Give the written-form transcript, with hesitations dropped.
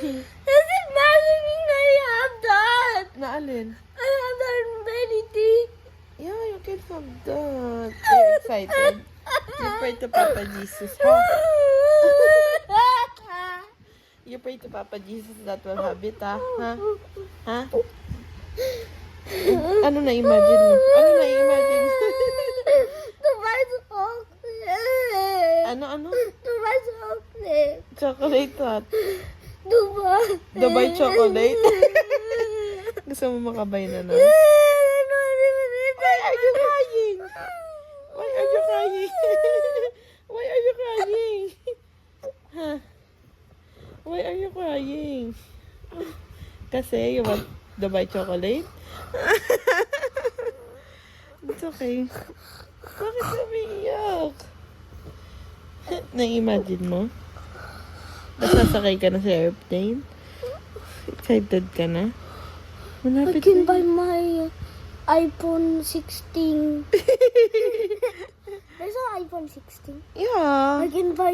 Is it magic I have that? Naalin? I have that many teeth. Yeah, you can have that. You're excited. You pray to Papa Jesus, ha? You pray to Papa Jesus that will have it, ha? Ha? Ha? Ano na-imagine mo? Ano na-imagine mo? Dubai chocolate. Ano? Dubai chocolate. Chocolate what? Dubai. Dubai chocolate? Gusto mo makabay na na? Why are you crying? Why are you crying? Why are you crying? Huh? Why are you crying? Kasi you want Dubai chocolate? It's okay. Bakit umiiyak? Na-imagine mo? Nasasakay ka na sa airplane? Excited ka na? I Malapit can na. buy my iPhone 16. There's an iPhone 16. Yeah. I can buy